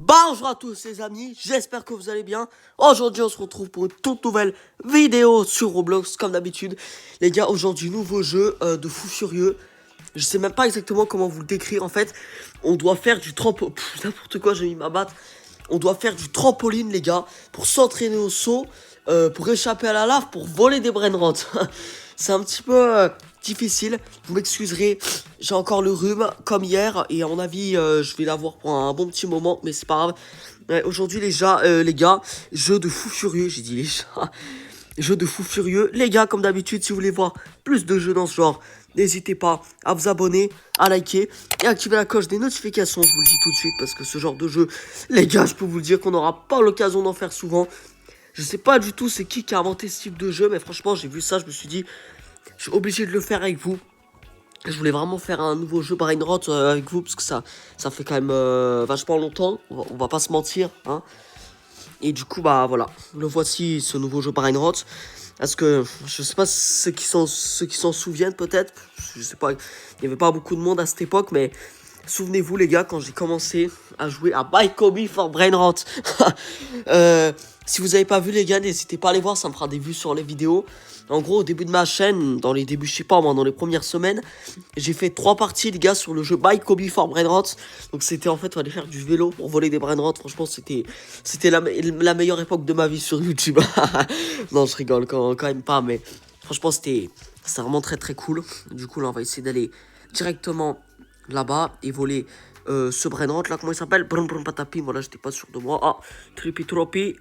Bonjour à tous les amis, j'espère que vous allez bien. Aujourd'hui on se retrouve pour une toute nouvelle vidéo sur Roblox comme d'habitude. Les gars, aujourd'hui nouveau jeu de fou furieux. Je sais même pas exactement comment vous le décrire en fait. On doit faire du trampoline, n'importe quoi, j'ai mis ma batte. On doit faire du trampoline les gars, pour s'entraîner au saut, pour échapper à la lave, pour voler des brainrots. C'est un petit peu difficile, vous m'excuserez, j'ai encore le rhume comme hier et à mon avis je vais l'avoir pour un bon petit moment, mais c'est pas grave. Aujourd'hui les gars, jeu de fou furieux, j'ai dit les chats, jeu de fou furieux. Les gars, comme d'habitude, si vous voulez voir plus de jeux dans ce genre, n'hésitez pas à vous abonner, à liker et à activer la cloche des notifications, je vous le dis tout de suite, parce que ce genre de jeu, les gars, je peux vous le dire qu'on n'aura pas l'occasion d'en faire souvent. Je sais pas du tout c'est qui a inventé ce type de jeu, mais franchement j'ai vu ça, je me suis dit je suis obligé de le faire avec vous. Je voulais vraiment faire un nouveau jeu Brainrot avec vous, parce que ça fait quand même vachement longtemps, on va pas se mentir, hein. Et du coup bah voilà, le voici ce nouveau jeu Brainrot. Est-ce que, je sais pas ceux qui s'en souviennent peut-être, je sais pas, il n'y avait pas beaucoup de monde à cette époque, mais souvenez-vous les gars, quand j'ai commencé à jouer à Buy Kobe for Brainrot. Si vous n'avez pas vu les gars, n'hésitez pas à aller voir, ça me fera des vues sur les vidéos. En gros, au début de ma chaîne, dans les débuts, je sais pas moi, dans les premières semaines, j'ai fait 3 parties les gars sur le jeu Buy Kobe for Brainrot. Donc c'était en fait, on allait faire du vélo pour voler des brainrots. Franchement, c'était la meilleure époque de ma vie sur YouTube. Non, je rigole quand même pas, mais franchement, c'était vraiment très très cool. Du coup, là, on va essayer d'aller directement là-bas et voler ce brainrot là, comment il s'appelle? Brum brum patapim, voilà, j'étais pas sûr de moi. Ah, Trippy Troppy,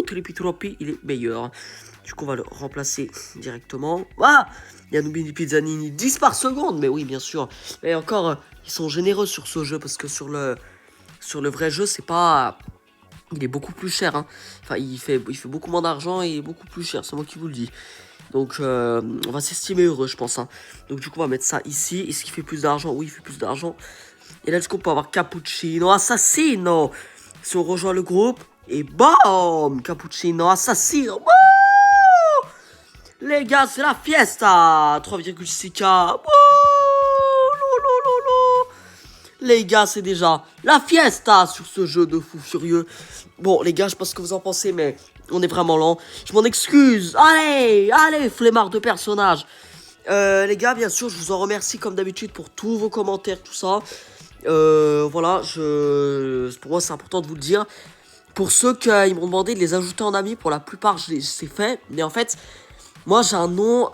Trippy Troppy, il est meilleur. Du coup, on va le remplacer directement. Ah, il y a Nubini Pizzanini, 10 par seconde, mais oui, bien sûr. Et encore, ils sont généreux sur ce jeu, parce que sur le vrai jeu, c'est pas... Il est beaucoup plus cher, hein. Enfin, il fait beaucoup moins d'argent et il est beaucoup plus cher, c'est moi qui vous le dis. Donc, on va s'estimer heureux, je pense, hein. Donc, du coup, on va mettre ça ici. Est-ce qu'il fait plus d'argent? Oui, il fait plus d'argent. Et là, du coup, on peut avoir Cappuccino Assassino. Si on rejoint le groupe, et bam, Cappuccino Assassino. Wouh, les gars, c'est la fiesta. 3,6K. Les gars, c'est déjà la fiesta sur ce jeu de fou furieux. Bon, les gars, je sais pas ce que vous en pensez, mais on est vraiment lent. Je m'en excuse. Allez, flemmard de personnages. Les gars, bien sûr, je vous en remercie comme d'habitude pour tous vos commentaires, tout ça. Voilà, pour moi, c'est important de vous le dire. Pour ceux qui m'ont demandé de les ajouter en amis, pour la plupart, je les ai fait. Mais en fait, moi, j'ai un nom,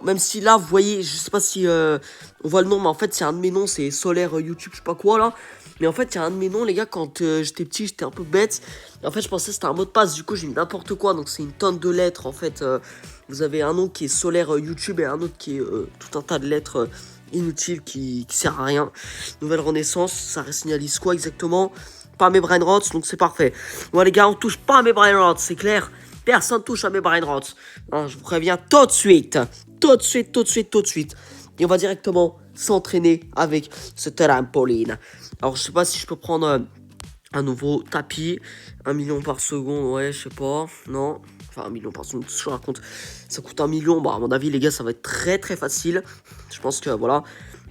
même si là, vous voyez, je sais pas si on voit le nom, mais en fait, c'est un de mes noms, c'est Solaire YouTube, je sais pas quoi, là. Mais en fait, il y a un de mes noms, les gars, quand j'étais petit, j'étais un peu bête. Et en fait, je pensais que c'était un mot de passe, du coup, j'ai mis n'importe quoi, donc c'est une tonne de lettres, en fait. Vous avez un nom qui est Solaire YouTube et un autre qui est tout un tas de lettres inutiles qui sert à rien. Nouvelle Renaissance, ça signalise quoi exactement? Pas mes brainrots, donc c'est parfait. Bon, les gars, on touche pas à mes brainrots, c'est clair. Personne touche à mes brainrots. Hein, je vous préviens tout de suite. Tout de suite. Et on va directement s'entraîner avec ce trampoline. Alors, je sais pas si je peux prendre un nouveau tapis. 1 million par seconde, ouais, je sais pas. Non. Enfin, 1 million par seconde, je raconte. Ça coûte 1 million. Bah, à mon avis, les gars, ça va être très très facile. Je pense que, voilà.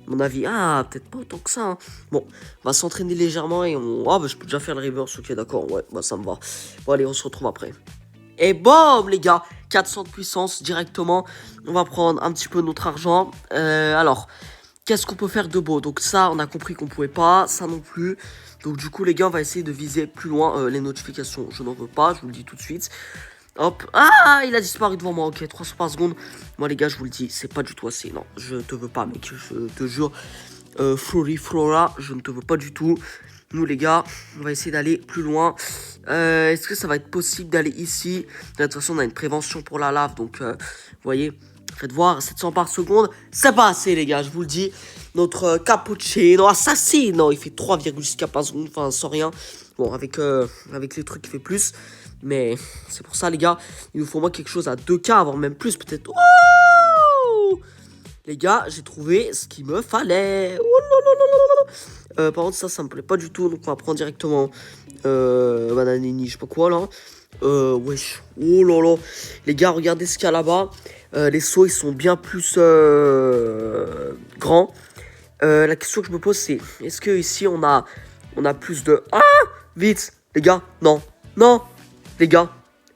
À mon avis, peut-être pas autant que ça, hein. Bon, on va s'entraîner légèrement et on... Ah, bah, je peux déjà faire le reverse, ok, d'accord, ouais, bah, ça me va. Bon, allez, on se retrouve après. Et boum, les gars, 400 de puissance directement. On va prendre un petit peu notre argent. Alors, qu'est-ce qu'on peut faire de beau? Donc ça, on a compris qu'on pouvait pas, ça non plus. Donc du coup, les gars, on va essayer de viser plus loin les notifications. Je n'en veux pas, je vous le dis tout de suite. Hop, ah, il a disparu devant moi, ok, 300 par seconde. Moi, les gars, je vous le dis, c'est pas du tout assez. Non, je te veux pas, mec, je te jure. Flora, je ne te veux pas du tout. Nous, les gars, on va essayer d'aller plus loin. Est-ce que ça va être possible d'aller ici? De toute façon, on a une prévention pour la lave, donc, vous voyez, faites voir, 700 par seconde, c'est pas assez, les gars, je vous le dis. Notre Cappuccino Assassino, il fait 3,6K par seconde, enfin, sans rien. Bon, avec les trucs, il fait plus. Mais c'est pour ça, les gars, il nous faut au moins quelque chose à 2K, voire même plus, peut-être. Oh, les gars, j'ai trouvé ce qu'il me fallait. Par contre, ça me plaît pas du tout. Donc, on va prendre directement Bananini, je sais pas quoi, là. Wesh. Oh là là. Les gars, regardez ce qu'il y a là-bas. Les sauts, ils sont bien plus grands. La question que je me pose, c'est... Est-ce que ici, on a plus de... Ah, vite, les gars, non, non, les gars,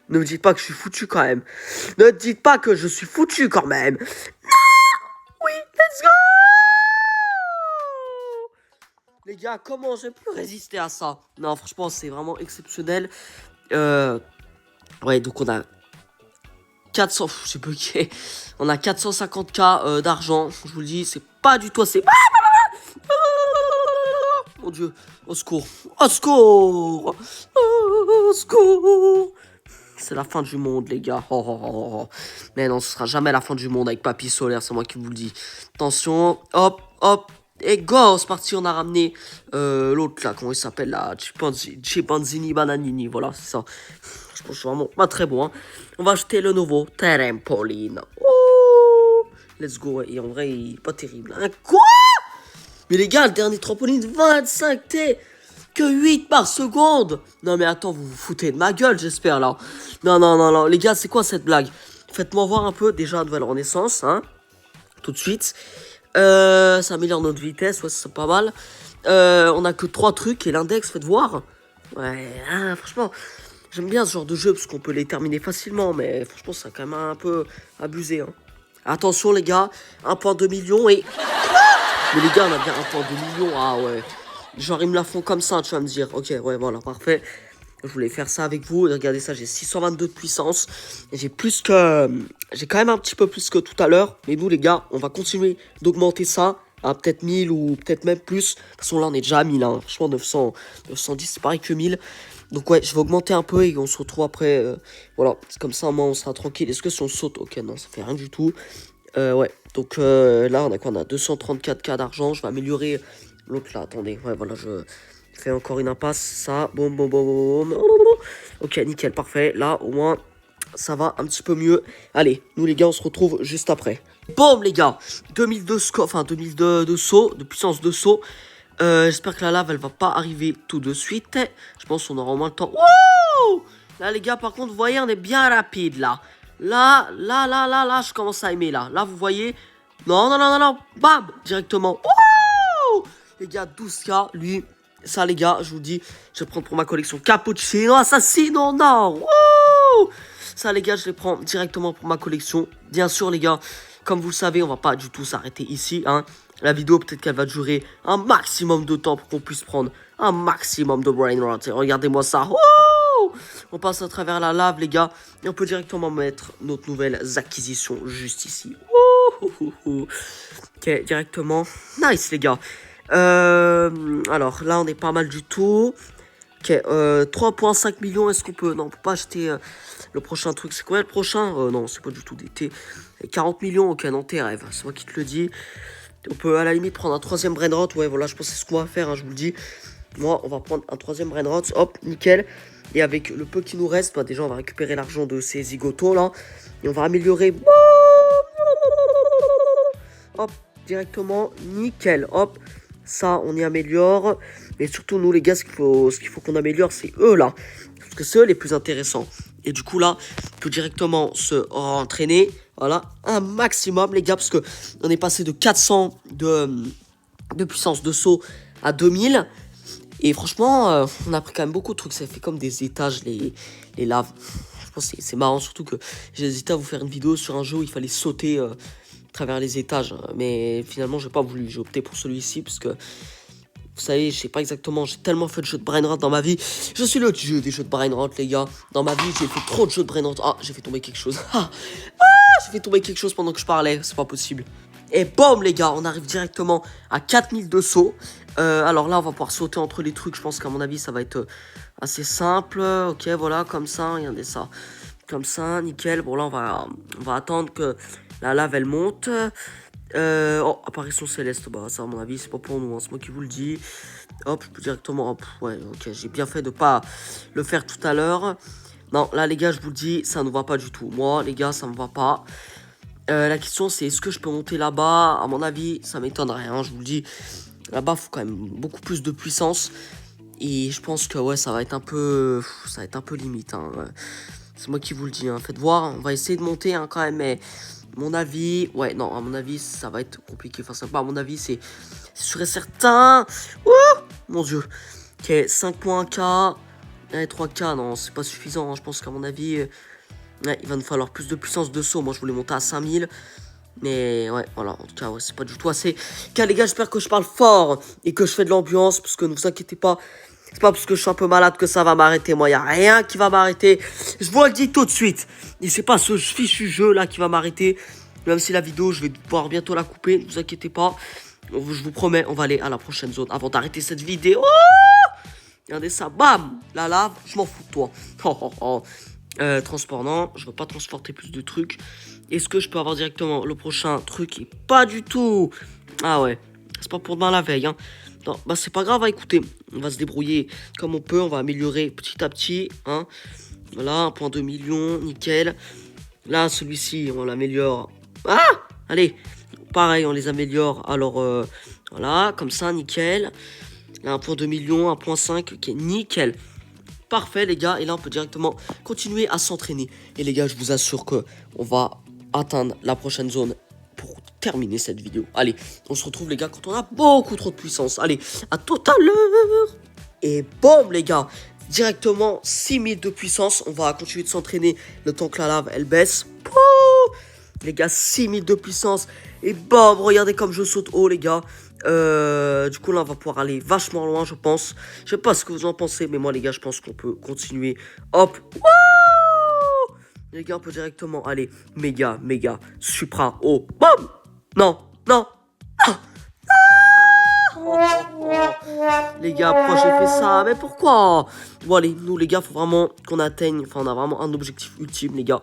ne me dites pas que je suis foutu quand même. Ne dites pas que je suis foutu quand même. Oui, let's go! Les gars, comment j'ai pu résister à ça? Non, franchement, c'est vraiment exceptionnel. Ouais, donc on a 400, j'ai bugué. On a 450K d'argent. Je vous le dis, c'est pas du tout assez. Mon Dieu, au secours, au secours, au secours. C'est la fin du monde, les gars. Oh, oh, oh, oh. Mais non, ce sera jamais la fin du monde avec Papy Solaire, c'est moi qui vous le dis. Attention, hop, hop. Et go, c'est parti, on a ramené l'autre là, comment il s'appelle là, Chimpanzini Bananini, voilà, c'est ça. Je pense que je suis vraiment pas très bon. Hein. On va acheter le nouveau trampoline. Oh, let's go, et en vrai, il est pas terrible. Hein. Quoi? Mais les gars, le dernier trampoline, 25 T, que 8 par seconde. Non mais attends, vous vous foutez de ma gueule, j'espère là. Non, non, non, non, les gars, c'est quoi cette blague? Faites-moi voir un peu, déjà, Nouvelle Renaissance, hein, tout de suite. Ça améliore notre vitesse, ouais, c'est pas mal. On a que 3 trucs et l'index, faites voir. Ouais, hein, franchement, j'aime bien ce genre de jeu parce qu'on peut les terminer facilement, mais franchement, c'est quand même un peu abusé. Hein. Attention, les gars, 1,2 million et. Mais les gars, on a bien 1,2 million. Ah ouais. Genre, ils me la font comme ça, tu vas me dire. Ok, ouais, voilà, parfait. Je voulais faire ça avec vous. Regardez ça, j'ai 622 de puissance. Et j'ai plus que... J'ai quand même un petit peu plus que tout à l'heure. Mais nous, les gars, on va continuer d'augmenter ça à peut-être 1000 ou peut-être même plus. De toute façon, là, on est déjà à 1000. Hein. Franchement, 910, c'est pareil que 1000. Donc, ouais, je vais augmenter un peu et on se retrouve après. Voilà, c'est comme ça, moi, on sera tranquille. Est-ce que si on saute? Ok, non, ça fait rien du tout. Ouais, donc là, on a quoi? On a 234K d'argent. Je vais améliorer l'autre là. Attendez, ouais, voilà, je fais encore une impasse. Ça, boum, boum, boum, boum. Ok, nickel, parfait. Là, au moins, ça va un petit peu mieux. Allez, nous les gars, on se retrouve juste après. Boum, les gars, 2002 enfin 2002 de saut, de puissance de saut. J'espère que la lave, elle va pas arriver tout de suite. Je pense qu'on aura au moins le temps. Wouh! Là, les gars, par contre, vous voyez, on est bien rapide, là. Là, je commence à aimer, là. Là, vous voyez. Non, non, non, non, non. Bam! Directement. Wouh! Les gars, 12K, lui. Ça, les gars, je vous dis, je vais prendre pour ma collection Cappuccino Assassino, non! Wouh! Ça, les gars, je les prends directement pour ma collection. Bien sûr, les gars, comme vous le savez, on va pas du tout s'arrêter ici, hein. La vidéo, peut-être qu'elle va durer un maximum de temps pour qu'on puisse prendre un maximum de brain rot. Regardez-moi ça. Wouh! On passe à travers la lave, les gars. Et on peut directement mettre notre nouvelles acquisitions juste ici. Wouh! Ok, directement. Nice, les gars. Alors, là, on est pas mal du tout. Ok, 3,5 millions. Est-ce qu'on peut... Non, on peut pas acheter le prochain truc. C'est quoi le prochain? Non, c'est pas du tout d'été. 40 millions. Ok, non, tes rêves. C'est moi qui te le dis. On peut à la limite prendre un troisième brainrot. Ouais, voilà, je pense que c'est ce qu'on va faire, hein, je vous le dis. Moi, on va prendre un troisième brainrot. Hop, nickel. Et avec le peu qui nous reste, bah, déjà, on va récupérer l'argent de ces zigotos, là. Et on va améliorer. Hop, directement, nickel. Hop, ça, on y améliore. Mais surtout, nous, les gars, ce qu'il faut qu'on améliore, c'est eux, là. Parce que c'est eux les plus intéressants. Et du coup, là, on peut directement se entraîner. Voilà, un maximum, les gars, parce que on est passé de 400 de puissance de saut à 2000. Et franchement, on a pris quand même beaucoup de trucs. Ça fait comme des étages, les laves. Je pense que c'est marrant, surtout que j'ai hésité à vous faire une vidéo sur un jeu où il fallait sauter à travers les étages. Mais finalement, j'ai pas voulu. J'ai opté pour celui-ci, parce que... Vous savez, je sais pas exactement, j'ai tellement fait de jeux de brainrot dans ma vie. Je suis le dieu des jeux de brainrot, les gars. Dans ma vie, j'ai fait trop de jeux de brainrot. Ah, j'ai fait tomber quelque chose. J'ai fait tomber quelque chose pendant que je parlais, c'est pas possible. Et boum, les gars, on arrive directement à 4000 de sauts. Alors là, on va pouvoir sauter entre les trucs. Je pense qu'à mon avis, ça va être assez simple. Ok, voilà, comme ça, regardez ça. Comme ça, nickel. Bon, là, on va attendre que la lave, elle monte. Oh, apparition céleste, bah ça à mon avis c'est pas pour nous, hein, c'est moi qui vous le dis. Hop, je peux directement, hop, ouais, ok, j'ai bien fait de pas le faire tout à l'heure. Non, là les gars, je vous le dis, ça ne va pas du tout. Moi, les gars, ça me va pas. La question c'est, est-ce que je peux monter là-bas? À mon avis, ça m'étonnerait, hein, je vous le dis. Là-bas, faut quand même beaucoup plus de puissance. Et je pense que, ouais, ça va être un peu limite, hein. C'est moi qui vous le dis, hein. Faites voir, on va essayer de monter, hein, quand même, mais... Mon avis, ouais, non, à mon avis, ça va être compliqué. Enfin, ça pas, à mon avis, c'est sûr et certain. Ouh, mon Dieu. Ok, 5.1K. Allez, 3K, non, c'est pas suffisant. Hein. Je pense qu'à mon avis, ouais, il va nous falloir plus de puissance de saut. Moi, je voulais monter à 5000. Mais ouais, voilà, en tout cas, ouais, c'est pas du tout assez. Car les gars, j'espère que je parle fort et que je fais de l'ambiance. Parce que ne vous inquiétez pas, c'est pas parce que je suis un peu malade que ça va m'arrêter. Moi, y a rien qui va m'arrêter. Je vous le dis tout de suite. Et c'est pas ce fichu jeu là qui va m'arrêter. Même si la vidéo, je vais pouvoir bientôt la couper. Ne vous inquiétez pas. Je vous promets, on va aller à la prochaine zone avant d'arrêter cette vidéo. Regardez ça, bam. La lave, je m'en fous de toi. Oh, oh, oh. Transport, non, je veux pas transporter plus de trucs. Est-ce que je peux avoir directement le prochain truc? Et pas du tout. Ah ouais, c'est pas pour demain la veille. Hein. Non, bah c'est pas grave, hein, écoutez, on va se débrouiller comme on peut. On va améliorer petit à petit. Hein. Voilà, 1,2 million, nickel. Là, celui-ci, on l'améliore. Ah, allez, pareil, on les améliore. Alors, voilà, comme ça, nickel. Là, 1,2 million, 1,5, ok, nickel. Parfait les gars, et là on peut directement continuer à s'entraîner. Et les gars, je vous assure que on va atteindre la prochaine zone pour terminer cette vidéo. Allez, on se retrouve les gars quand on a beaucoup trop de puissance. Allez, à tout à l'heure. Et boum les gars, directement 6000 de puissance. On va continuer de s'entraîner le temps que la lave elle baisse. Pouh les gars, 6000 de puissance. Et boum, regardez comme je saute haut les gars. Du coup là on va pouvoir aller vachement loin je pense. Je sais pas ce que vous en pensez, mais moi les gars je pense qu'on peut continuer. Hop, wouh les gars on peut directement aller méga supra haut. Boum. Non, non, non, non. Les gars, pourquoi j'ai fait ça? Mais pourquoi? Bon allez, nous les gars, faut vraiment qu'on atteigne. Enfin on a vraiment un objectif ultime les gars.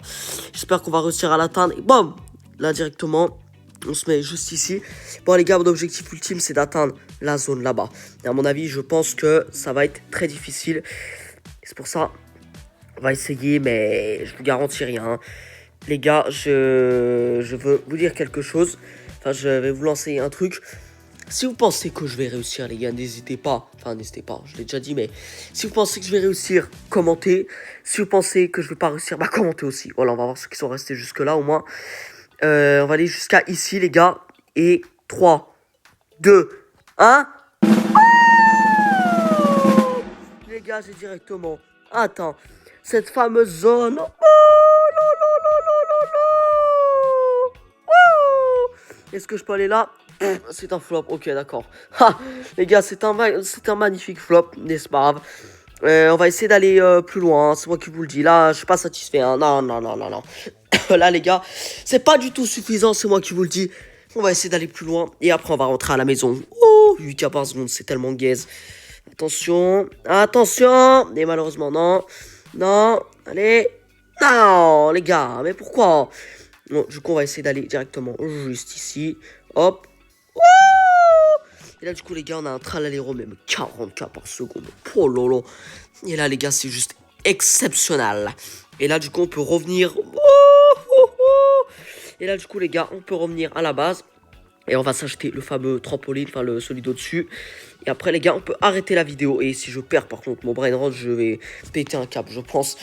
J'espère qu'on va réussir à l'atteindre. Et boum, là directement on se met juste ici. Bon les gars, mon objectif ultime c'est d'atteindre la zone là-bas. Et à mon avis, je pense que ça va être très difficile. C'est pour ça, on va essayer, mais je vous garantis rien. Les gars, je veux vous dire quelque chose. Enfin, je vais vous lancer un truc. Si vous pensez que je vais réussir, les gars, n'hésitez pas. Enfin, n'hésitez pas, je l'ai déjà dit, mais si vous pensez que je vais réussir, commentez. Si vous pensez que je vais pas réussir, bah commentez aussi. Voilà, on va voir ceux qui sont restés jusque-là au moins. On va aller jusqu'à ici, les gars. Et 3, 2, 1. Les gars, j'ai directement atteint cette fameuse zone. Oh, non, non, non, non, non, non. Est-ce que je peux aller là? C'est un flop, ok, d'accord. Les gars, c'est un magnifique flop, n'est-ce pas grave. On va essayer d'aller plus loin, c'est moi qui vous le dis. Là, je suis pas satisfait. Hein. Non, non, non, non, non. Là, les gars, c'est pas du tout suffisant, c'est moi qui vous le dis. On va essayer d'aller plus loin. Et après, on va rentrer à la maison. Oh, 8K par seconde, c'est tellement gaze. Attention, attention. Et malheureusement, non. Non, allez. Non, les gars, mais pourquoi? Bon, du coup, on va essayer d'aller directement juste ici. Hop. Et là, du coup, les gars, on a un tralaléro, même 40K par seconde. Oh lolo. Et là, les gars, c'est juste exceptionnel. Et là, du coup, on peut revenir. Et là, du coup, les gars, on peut revenir à la base. Et on va s'acheter le fameux trampoline, enfin, celui d'au-dessus. Et après, les gars, on peut arrêter la vidéo. Et si je perds, par contre, mon brain rot, je vais péter un câble, je pense.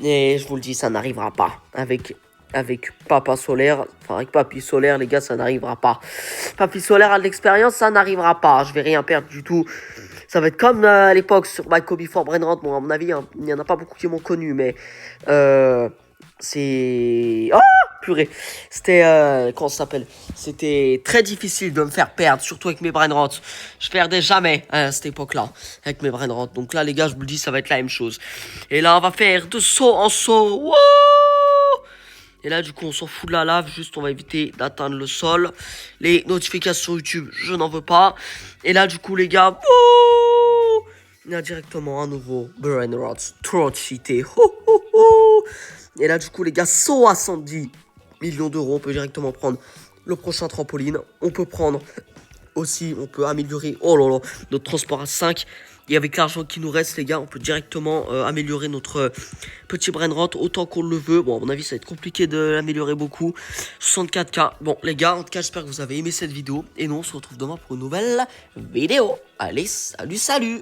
Et je vous le dis, ça n'arrivera pas. Avec Papa Solaire, enfin avec Papy Solaire, les gars, ça n'arrivera pas. Papy Solaire a de l'expérience, ça n'arrivera pas. Je vais rien perdre du tout. Ça va être comme à l'époque sur My Kobe for Brainrot. Bon, à mon avis, hein, il n'y en a pas beaucoup qui m'ont connu, mais c'est... Oh, purée. C'était... comment ça s'appelle? C'était très difficile de me faire perdre, surtout avec mes Brainrot. Je perdais jamais à cette époque-là, avec mes Brainrot. Donc là, les gars, je vous le dis, ça va être la même chose. Et là, on va faire de saut en saut. Wow! Et là, du coup, on s'en fout de la lave. Juste, on va éviter d'atteindre le sol. Les notifications YouTube, je n'en veux pas. Et là, du coup, les gars, il y a directement un nouveau Brain Rot. Trop cheaté. Et là, du coup, les gars, 170 millions d'euros. On peut directement prendre le prochain trampoline. On peut prendre aussi, on peut améliorer, oh là là, notre transport à 5. Et avec l'argent qui nous reste, les gars, on peut directement améliorer notre petit brain rot autant qu'on le veut. Bon, à mon avis, ça va être compliqué de l'améliorer beaucoup. 64K. Bon, les gars, en tout cas, j'espère que vous avez aimé cette vidéo. Et nous, on se retrouve demain pour une nouvelle vidéo. Allez, salut, salut!